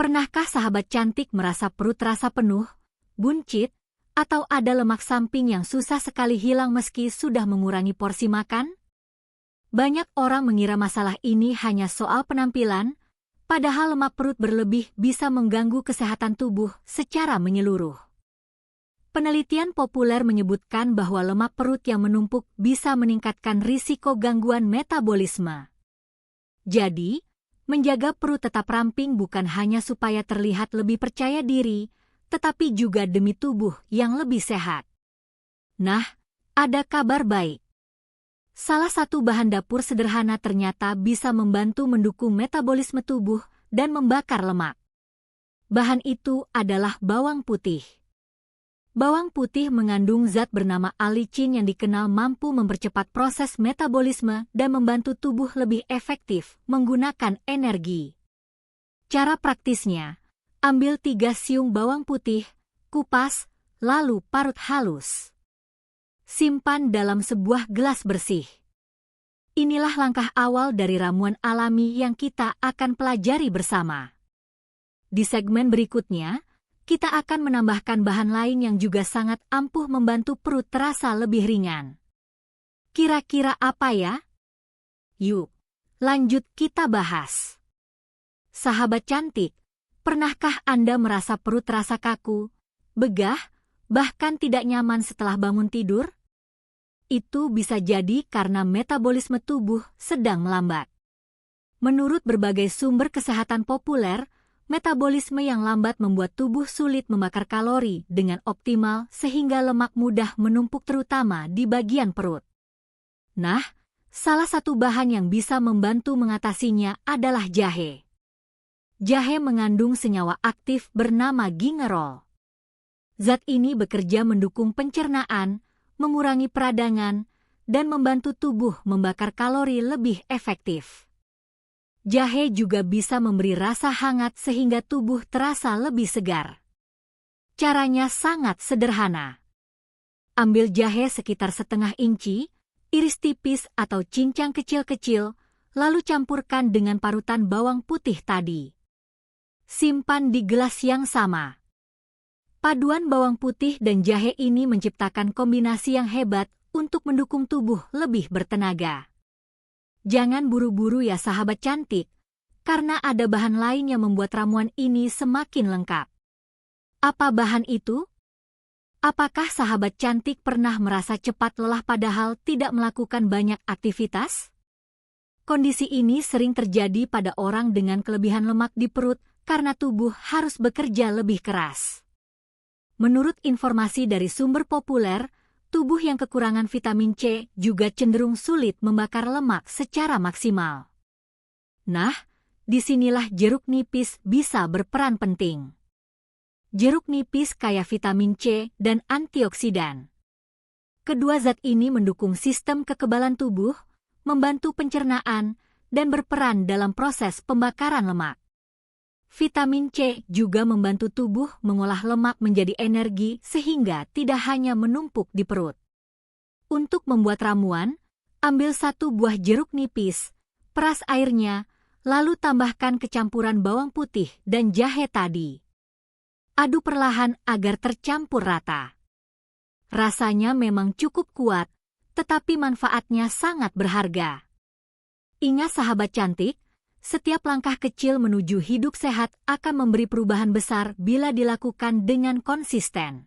Pernahkah sahabat cantik merasa perut terasa penuh, buncit, atau ada lemak samping yang susah sekali hilang meski sudah mengurangi porsi makan? Banyak orang mengira masalah ini hanya soal penampilan, padahal lemak perut berlebih bisa mengganggu kesehatan tubuh secara menyeluruh. Penelitian populer menyebutkan bahwa lemak perut yang menumpuk bisa meningkatkan risiko gangguan metabolisme. Jadi, menjaga perut tetap ramping bukan hanya supaya terlihat lebih percaya diri, tetapi juga demi tubuh yang lebih sehat. Nah, ada kabar baik. Salah satu bahan dapur sederhana ternyata bisa membantu mendukung metabolisme tubuh dan membakar lemak. Bahan itu adalah bawang putih. Bawang putih mengandung zat bernama allicin yang dikenal mampu mempercepat proses metabolisme dan membantu tubuh lebih efektif menggunakan energi. Cara praktisnya, ambil 3 siung bawang putih, kupas, lalu parut halus. Simpan dalam sebuah gelas bersih. Inilah langkah awal dari ramuan alami yang kita akan pelajari bersama. Di segmen berikutnya, kita akan menambahkan bahan lain yang juga sangat ampuh membantu perut terasa lebih ringan. Kira-kira apa ya? Yuk, lanjut kita bahas. Sahabat cantik, pernahkah Anda merasa perut terasa kaku, begah, bahkan tidak nyaman setelah bangun tidur? Itu bisa jadi karena metabolisme tubuh sedang melambat. Menurut berbagai sumber kesehatan populer, metabolisme yang lambat membuat tubuh sulit membakar kalori dengan optimal sehingga lemak mudah menumpuk terutama di bagian perut. Nah, salah satu bahan yang bisa membantu mengatasinya adalah jahe. Jahe mengandung senyawa aktif bernama gingerol. Zat ini bekerja mendukung pencernaan, mengurangi peradangan, dan membantu tubuh membakar kalori lebih efektif. Jahe juga bisa memberi rasa hangat sehingga tubuh terasa lebih segar. Caranya sangat sederhana. Ambil jahe sekitar setengah inci, iris tipis atau cincang kecil-kecil, lalu campurkan dengan parutan bawang putih tadi. Simpan di gelas yang sama. Paduan bawang putih dan jahe ini menciptakan kombinasi yang hebat untuk mendukung tubuh lebih bertenaga. Jangan buru-buru ya sahabat cantik, karena ada bahan lain yang membuat ramuan ini semakin lengkap. Apa bahan itu? Apakah sahabat cantik pernah merasa cepat lelah padahal tidak melakukan banyak aktivitas? Kondisi ini sering terjadi pada orang dengan kelebihan lemak di perut karena tubuh harus bekerja lebih keras. Menurut informasi dari sumber populer, tubuh yang kekurangan vitamin C juga cenderung sulit membakar lemak secara maksimal. Nah, disinilah jeruk nipis bisa berperan penting. Jeruk nipis kaya vitamin C dan antioksidan. Kedua zat ini mendukung sistem kekebalan tubuh, membantu pencernaan, dan berperan dalam proses pembakaran lemak. Vitamin C juga membantu tubuh mengolah lemak menjadi energi sehingga tidak hanya menumpuk di perut. Untuk membuat ramuan, ambil 1 buah jeruk nipis, peras airnya, lalu tambahkan kecampuran bawang putih dan jahe tadi. Aduk perlahan agar tercampur rata. Rasanya memang cukup kuat, tetapi manfaatnya sangat berharga. Ingat sahabat cantik, setiap langkah kecil menuju hidup sehat akan memberi perubahan besar bila dilakukan dengan konsisten.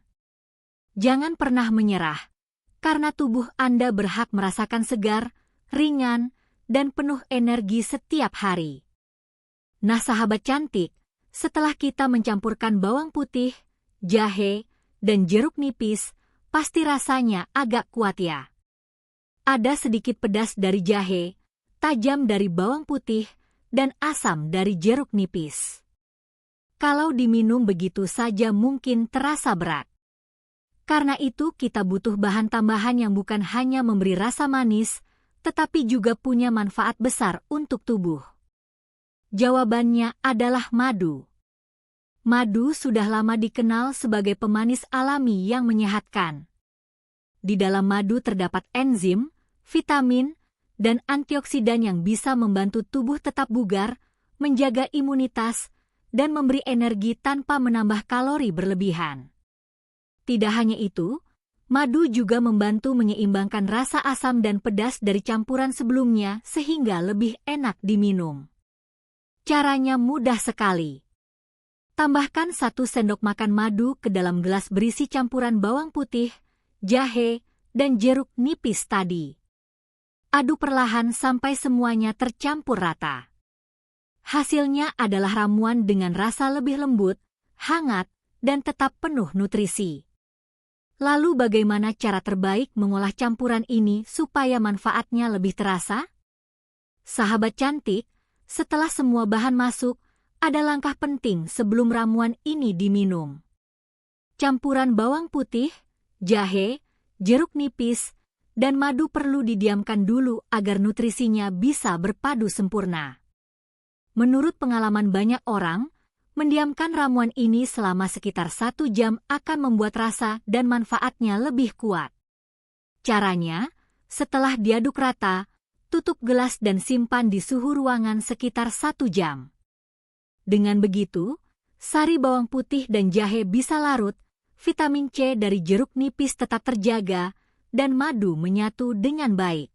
Jangan pernah menyerah, karena tubuh Anda berhak merasakan segar, ringan, dan penuh energi setiap hari. Nah sahabat cantik, setelah kita mencampurkan bawang putih, jahe, dan jeruk nipis, pasti rasanya agak kuat ya. Ada sedikit pedas dari jahe, tajam dari bawang putih, dan asam dari jeruk nipis. Kalau diminum begitu saja mungkin terasa berat. Karena itu kita butuh bahan tambahan yang bukan hanya memberi rasa manis, tetapi juga punya manfaat besar untuk tubuh. Jawabannya adalah madu. Madu sudah lama dikenal sebagai pemanis alami yang menyehatkan. Di dalam madu terdapat enzim, vitamin, dan antioksidan yang bisa membantu tubuh tetap bugar, menjaga imunitas, dan memberi energi tanpa menambah kalori berlebihan. Tidak hanya itu, madu juga membantu menyeimbangkan rasa asam dan pedas dari campuran sebelumnya sehingga lebih enak diminum. Caranya mudah sekali. Tambahkan 1 sendok makan madu ke dalam gelas berisi campuran bawang putih, jahe, dan jeruk nipis tadi. Aduk perlahan sampai semuanya tercampur rata. Hasilnya adalah ramuan dengan rasa lebih lembut, hangat, dan tetap penuh nutrisi. Lalu bagaimana cara terbaik mengolah campuran ini supaya manfaatnya lebih terasa? Sahabat cantik, setelah semua bahan masuk, ada langkah penting sebelum ramuan ini diminum. Campuran bawang putih, jahe, jeruk nipis, dan madu perlu didiamkan dulu agar nutrisinya bisa berpadu sempurna. Menurut pengalaman banyak orang, mendiamkan ramuan ini selama sekitar 1 jam akan membuat rasa dan manfaatnya lebih kuat. Caranya, setelah diaduk rata, tutup gelas dan simpan di suhu ruangan sekitar 1 jam. Dengan begitu, sari bawang putih dan jahe bisa larut, vitamin C dari jeruk nipis tetap terjaga, dan madu menyatu dengan baik.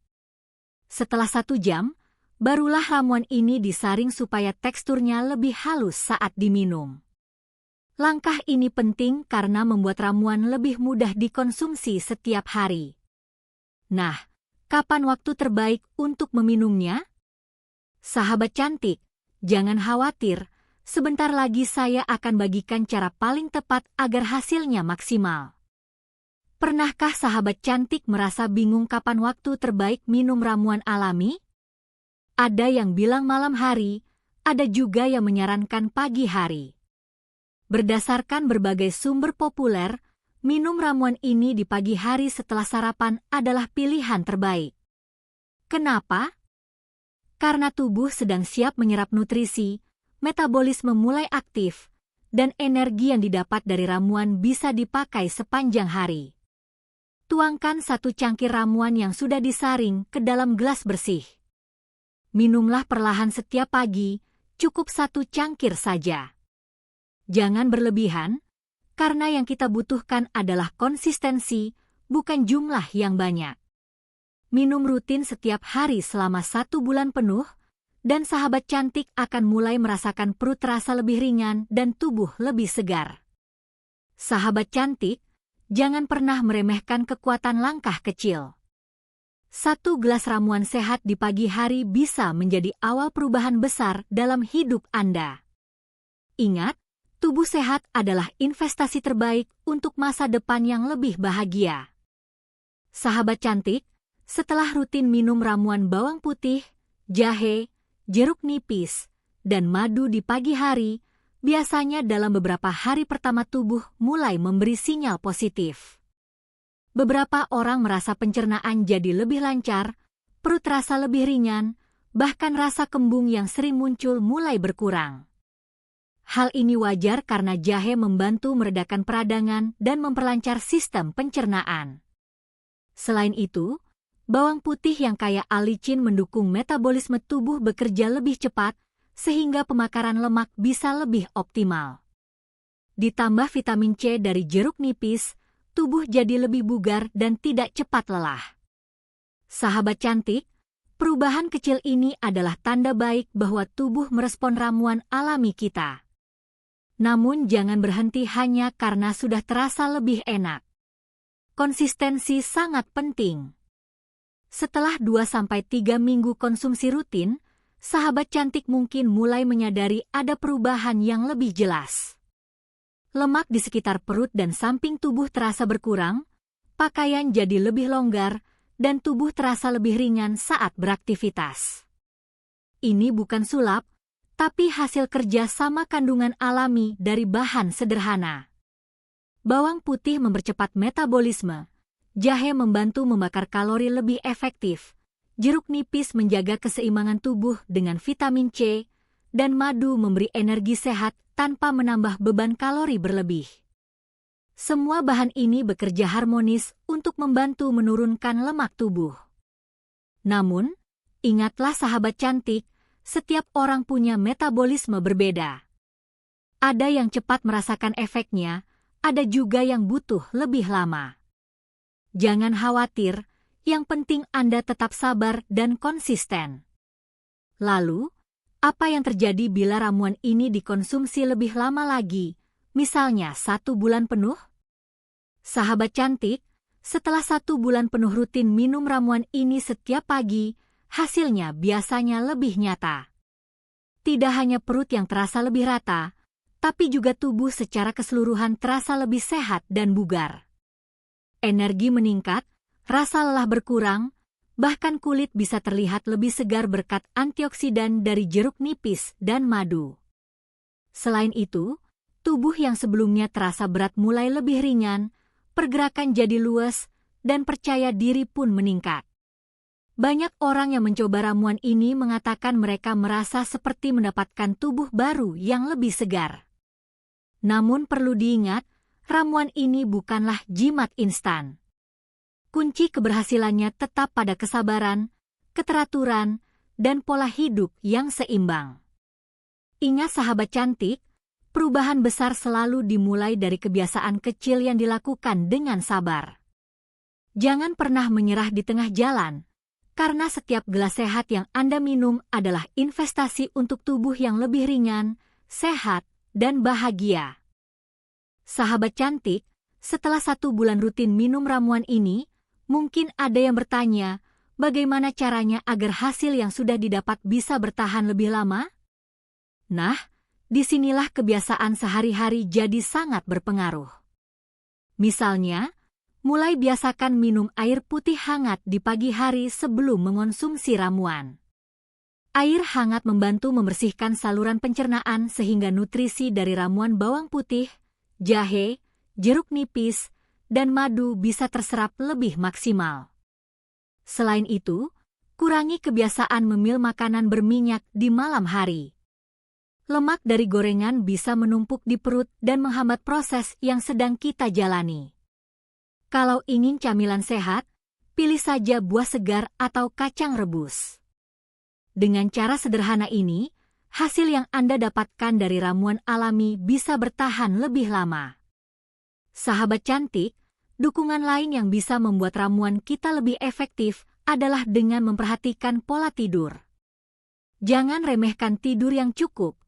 Setelah 1 jam, barulah ramuan ini disaring supaya teksturnya lebih halus saat diminum. Langkah ini penting karena membuat ramuan lebih mudah dikonsumsi setiap hari. Nah, kapan waktu terbaik untuk meminumnya? Sahabat cantik, jangan khawatir. Sebentar lagi saya akan bagikan cara paling tepat agar hasilnya maksimal. Pernahkah sahabat cantik merasa bingung kapan waktu terbaik minum ramuan alami? Ada yang bilang malam hari, ada juga yang menyarankan pagi hari. Berdasarkan berbagai sumber populer, minum ramuan ini di pagi hari setelah sarapan adalah pilihan terbaik. Kenapa? Karena tubuh sedang siap menyerap nutrisi, metabolisme mulai aktif, dan energi yang didapat dari ramuan bisa dipakai sepanjang hari. Tuangkan 1 cangkir ramuan yang sudah disaring ke dalam gelas bersih. Minumlah perlahan setiap pagi, cukup 1 cangkir saja. Jangan berlebihan, karena yang kita butuhkan adalah konsistensi, bukan jumlah yang banyak. Minum rutin setiap hari selama 1 bulan penuh, dan sahabat cantik akan mulai merasakan perut terasa lebih ringan dan tubuh lebih segar. Sahabat cantik, jangan pernah meremehkan kekuatan langkah kecil. 1 gelas ramuan sehat di pagi hari bisa menjadi awal perubahan besar dalam hidup Anda. Ingat, tubuh sehat adalah investasi terbaik untuk masa depan yang lebih bahagia. Sahabat cantik, setelah rutin minum ramuan bawang putih, jahe, jeruk nipis, dan madu di pagi hari, biasanya dalam beberapa hari pertama tubuh mulai memberi sinyal positif. Beberapa orang merasa pencernaan jadi lebih lancar, perut terasa lebih ringan, bahkan rasa kembung yang sering muncul mulai berkurang. Hal ini wajar karena jahe membantu meredakan peradangan dan memperlancar sistem pencernaan. Selain itu, bawang putih yang kaya alicin mendukung metabolisme tubuh bekerja lebih cepat, sehingga pemakaran lemak bisa lebih optimal. Ditambah vitamin C dari jeruk nipis, tubuh jadi lebih bugar dan tidak cepat lelah. Sahabat cantik, perubahan kecil ini adalah tanda baik bahwa tubuh merespon ramuan alami kita. Namun jangan berhenti hanya karena sudah terasa lebih enak. Konsistensi sangat penting. Setelah 2-3 minggu konsumsi rutin, sahabat cantik mungkin mulai menyadari ada perubahan yang lebih jelas. Lemak di sekitar perut dan samping tubuh terasa berkurang, pakaian jadi lebih longgar, dan tubuh terasa lebih ringan saat beraktivitas. Ini bukan sulap, tapi hasil kerja sama kandungan alami dari bahan sederhana. Bawang putih mempercepat metabolisme, jahe membantu membakar kalori lebih efektif, jeruk nipis menjaga keseimbangan tubuh dengan vitamin C, dan madu memberi energi sehat tanpa menambah beban kalori berlebih. Semua bahan ini bekerja harmonis untuk membantu menurunkan lemak tubuh. Namun, ingatlah sahabat cantik, setiap orang punya metabolisme berbeda. Ada yang cepat merasakan efeknya, ada juga yang butuh lebih lama. Jangan khawatir, yang penting Anda tetap sabar dan konsisten. Lalu, apa yang terjadi bila ramuan ini dikonsumsi lebih lama lagi, misalnya 1 bulan penuh? Sahabat cantik, setelah 1 bulan penuh rutin minum ramuan ini setiap pagi, hasilnya biasanya lebih nyata. Tidak hanya perut yang terasa lebih rata, tapi juga tubuh secara keseluruhan terasa lebih sehat dan bugar. Energi meningkat, rasa lelah berkurang, bahkan kulit bisa terlihat lebih segar berkat antioksidan dari jeruk nipis dan madu. Selain itu, tubuh yang sebelumnya terasa berat mulai lebih ringan, pergerakan jadi luas, dan percaya diri pun meningkat. Banyak orang yang mencoba ramuan ini mengatakan mereka merasa seperti mendapatkan tubuh baru yang lebih segar. Namun perlu diingat, ramuan ini bukanlah jimat instan. Kunci keberhasilannya tetap pada kesabaran, keteraturan, dan pola hidup yang seimbang. Ingat sahabat cantik, perubahan besar selalu dimulai dari kebiasaan kecil yang dilakukan dengan sabar. Jangan pernah menyerah di tengah jalan, karena setiap gelas sehat yang Anda minum adalah investasi untuk tubuh yang lebih ringan, sehat, dan bahagia. Sahabat cantik, setelah 1 bulan rutin minum ramuan ini, mungkin ada yang bertanya, bagaimana caranya agar hasil yang sudah didapat bisa bertahan lebih lama? Nah, disinilah kebiasaan sehari-hari jadi sangat berpengaruh. Misalnya, mulai biasakan minum air putih hangat di pagi hari sebelum mengonsumsi ramuan. Air hangat membantu membersihkan saluran pencernaan sehingga nutrisi dari ramuan bawang putih, jahe, jeruk nipis, dan madu bisa terserap lebih maksimal. Selain itu, kurangi kebiasaan memil makanan berminyak di malam hari. Lemak dari gorengan bisa menumpuk di perut dan menghambat proses yang sedang kita jalani. Kalau ingin camilan sehat, pilih saja buah segar atau kacang rebus. Dengan cara sederhana ini, hasil yang Anda dapatkan dari ramuan alami bisa bertahan lebih lama. Sahabat cantik, dukungan lain yang bisa membuat ramuan kita lebih efektif adalah dengan memperhatikan pola tidur. Jangan remehkan tidur yang cukup,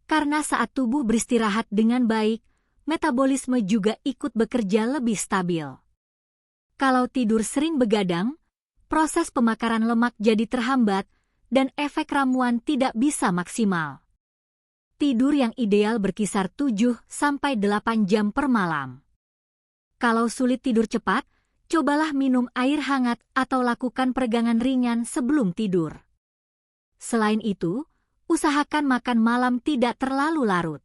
karena saat tubuh beristirahat dengan baik, metabolisme juga ikut bekerja lebih stabil. Kalau tidur sering begadang, proses pembakaran lemak jadi terhambat, dan efek ramuan tidak bisa maksimal. Tidur yang ideal berkisar 7-8 jam per malam. Kalau sulit tidur cepat, cobalah minum air hangat atau lakukan peregangan ringan sebelum tidur. Selain itu, usahakan makan malam tidak terlalu larut.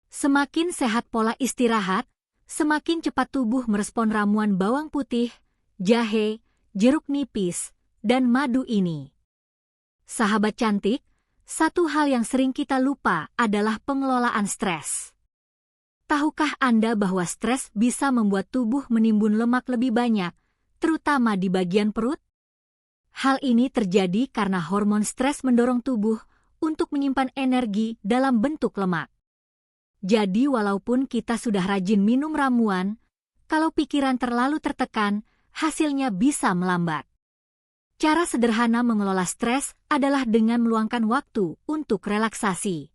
Semakin sehat pola istirahat, semakin cepat tubuh merespon ramuan bawang putih, jahe, jeruk nipis, dan madu ini. Sahabat cantik, satu hal yang sering kita lupa adalah pengelolaan stres. Tahukah Anda bahwa stres bisa membuat tubuh menimbun lemak lebih banyak, terutama di bagian perut? Hal ini terjadi karena hormon stres mendorong tubuh untuk menyimpan energi dalam bentuk lemak. Jadi walaupun kita sudah rajin minum ramuan, kalau pikiran terlalu tertekan, hasilnya bisa melambat. Cara sederhana mengelola stres adalah dengan meluangkan waktu untuk relaksasi.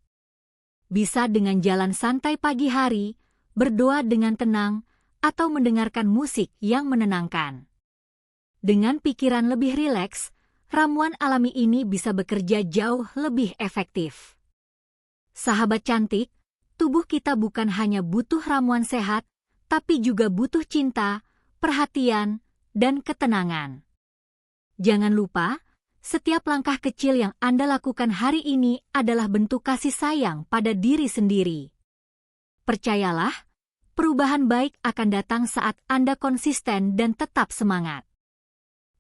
Bisa dengan jalan santai pagi hari, berdoa dengan tenang, atau mendengarkan musik yang menenangkan. Dengan pikiran lebih rileks, ramuan alami ini bisa bekerja jauh lebih efektif. Sahabat cantik, tubuh kita bukan hanya butuh ramuan sehat, tapi juga butuh cinta, perhatian, dan ketenangan. Jangan lupa, setiap langkah kecil yang Anda lakukan hari ini adalah bentuk kasih sayang pada diri sendiri. Percayalah, perubahan baik akan datang saat Anda konsisten dan tetap semangat.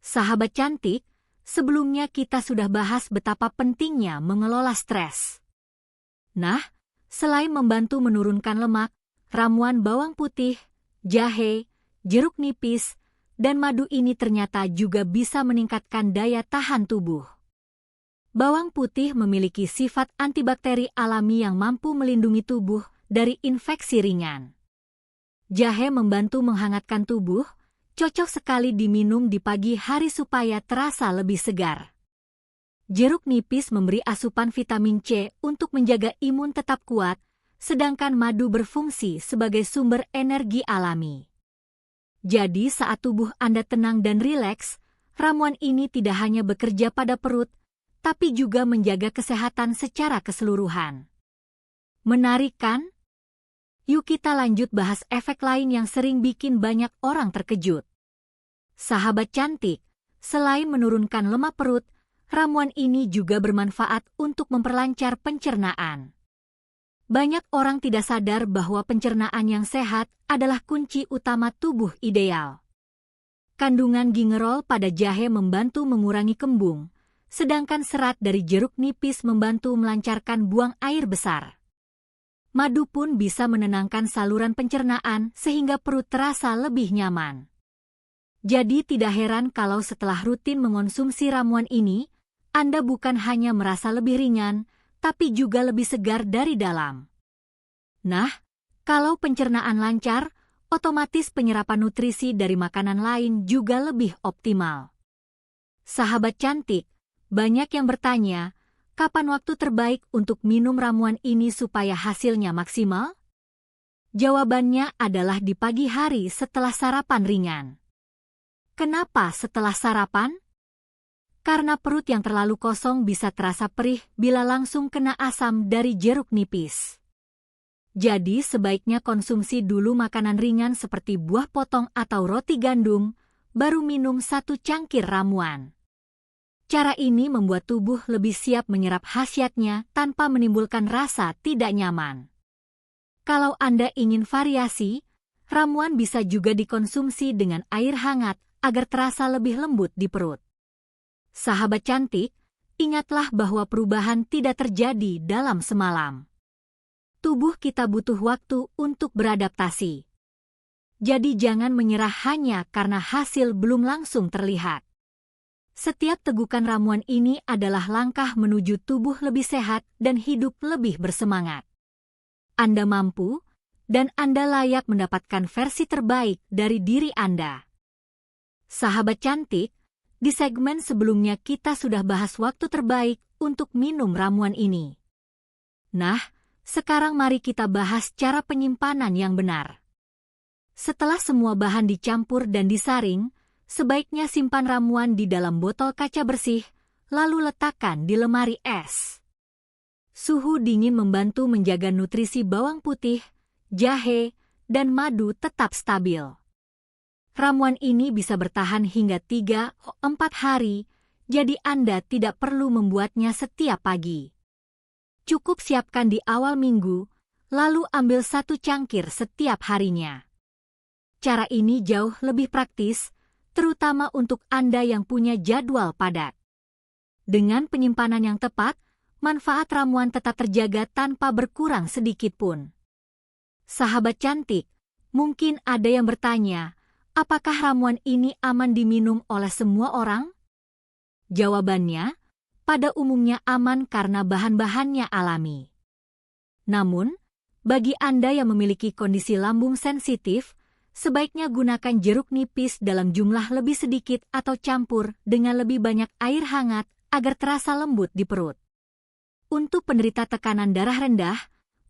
Sahabat cantik, sebelumnya kita sudah bahas betapa pentingnya mengelola stres. Nah, selain membantu menurunkan lemak, ramuan bawang putih, jahe, jeruk nipis, dan madu ini ternyata juga bisa meningkatkan daya tahan tubuh. Bawang putih memiliki sifat antibakteri alami yang mampu melindungi tubuh dari infeksi ringan. Jahe membantu menghangatkan tubuh, cocok sekali diminum di pagi hari supaya terasa lebih segar. Jeruk nipis memberi asupan vitamin C untuk menjaga imun tetap kuat, sedangkan madu berfungsi sebagai sumber energi alami. Jadi saat tubuh Anda tenang dan rileks, ramuan ini tidak hanya bekerja pada perut, tapi juga menjaga kesehatan secara keseluruhan. Menarik kan? Yuk kita lanjut bahas efek lain yang sering bikin banyak orang terkejut. Sahabat cantik, selain menurunkan lemak perut, ramuan ini juga bermanfaat untuk memperlancar pencernaan. Banyak orang tidak sadar bahwa pencernaan yang sehat adalah kunci utama tubuh ideal. Kandungan gingerol pada jahe membantu mengurangi kembung, sedangkan serat dari jeruk nipis membantu melancarkan buang air besar. Madu pun bisa menenangkan saluran pencernaan sehingga perut terasa lebih nyaman. Jadi tidak heran kalau setelah rutin mengonsumsi ramuan ini, Anda bukan hanya merasa lebih ringan, tapi juga lebih segar dari dalam. Nah, kalau pencernaan lancar, otomatis penyerapan nutrisi dari makanan lain juga lebih optimal. Sahabat cantik, banyak yang bertanya, kapan waktu terbaik untuk minum ramuan ini supaya hasilnya maksimal? Jawabannya adalah di pagi hari setelah sarapan ringan. Kenapa setelah sarapan? Karena perut yang terlalu kosong bisa terasa perih bila langsung kena asam dari jeruk nipis. Jadi sebaiknya konsumsi dulu makanan ringan seperti buah potong atau roti gandum, baru minum 1 cangkir ramuan. Cara ini membuat tubuh lebih siap menyerap khasiatnya tanpa menimbulkan rasa tidak nyaman. Kalau Anda ingin variasi, ramuan bisa juga dikonsumsi dengan air hangat agar terasa lebih lembut di perut. Sahabat cantik, ingatlah bahwa perubahan tidak terjadi dalam semalam. Tubuh kita butuh waktu untuk beradaptasi. Jadi jangan menyerah hanya karena hasil belum langsung terlihat. Setiap tegukan ramuan ini adalah langkah menuju tubuh lebih sehat dan hidup lebih bersemangat. Anda mampu, dan Anda layak mendapatkan versi terbaik dari diri Anda. Sahabat cantik, di segmen sebelumnya kita sudah bahas waktu terbaik untuk minum ramuan ini. Nah, sekarang mari kita bahas cara penyimpanan yang benar. Setelah semua bahan dicampur dan disaring, sebaiknya simpan ramuan di dalam botol kaca bersih, lalu letakkan di lemari es. Suhu dingin membantu menjaga nutrisi bawang putih, jahe, dan madu tetap stabil. Ramuan ini bisa bertahan hingga 3-4 hari, jadi Anda tidak perlu membuatnya setiap pagi. Cukup siapkan di awal minggu, lalu ambil 1 cangkir setiap harinya. Cara ini jauh lebih praktis, terutama untuk Anda yang punya jadwal padat. Dengan penyimpanan yang tepat, manfaat ramuan tetap terjaga tanpa berkurang sedikit pun. Sahabat cantik, mungkin ada yang bertanya, apakah ramuan ini aman diminum oleh semua orang? Jawabannya, pada umumnya aman karena bahan-bahannya alami. Namun, bagi Anda yang memiliki kondisi lambung sensitif, sebaiknya gunakan jeruk nipis dalam jumlah lebih sedikit atau campur dengan lebih banyak air hangat agar terasa lembut di perut. Untuk penderita tekanan darah rendah,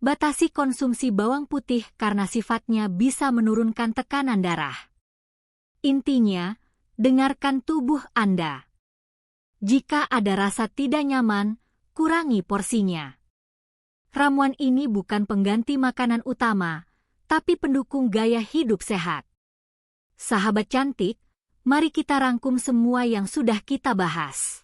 batasi konsumsi bawang putih karena sifatnya bisa menurunkan tekanan darah. Intinya, dengarkan tubuh Anda. Jika ada rasa tidak nyaman, kurangi porsinya. Ramuan ini bukan pengganti makanan utama, tapi pendukung gaya hidup sehat. Sahabat cantik, mari kita rangkum semua yang sudah kita bahas.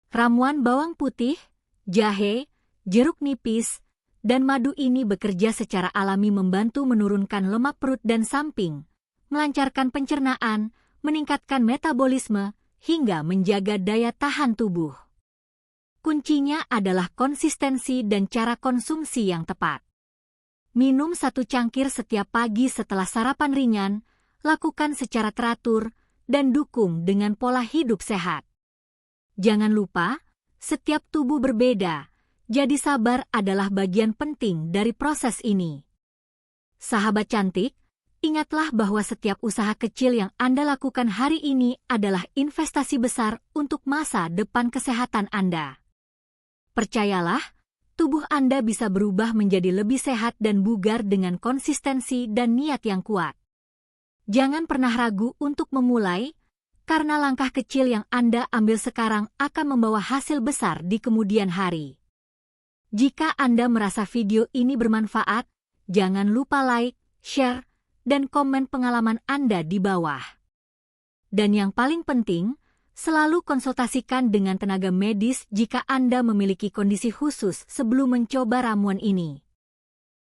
Ramuan bawang putih, jahe, jeruk nipis, dan madu ini bekerja secara alami membantu menurunkan lemak perut dan samping, melancarkan pencernaan, meningkatkan metabolisme, hingga menjaga daya tahan tubuh. Kuncinya adalah konsistensi dan cara konsumsi yang tepat. Minum 1 cangkir setiap pagi setelah sarapan ringan, lakukan secara teratur, dan dukung dengan pola hidup sehat. Jangan lupa, Setiap tubuh berbeda, jadi sabar adalah bagian penting dari proses ini. Sahabat cantik, ingatlah bahwa setiap usaha kecil yang Anda lakukan hari ini adalah investasi besar untuk masa depan kesehatan Anda. Percayalah, tubuh Anda bisa berubah menjadi lebih sehat dan bugar dengan konsistensi dan niat yang kuat. Jangan pernah ragu untuk memulai, karena langkah kecil yang Anda ambil sekarang akan membawa hasil besar di kemudian hari. Jika Anda merasa video ini bermanfaat, jangan lupa like, share, dan komen pengalaman Anda di bawah. Dan yang paling penting, selalu konsultasikan dengan tenaga medis jika Anda memiliki kondisi khusus sebelum mencoba ramuan ini.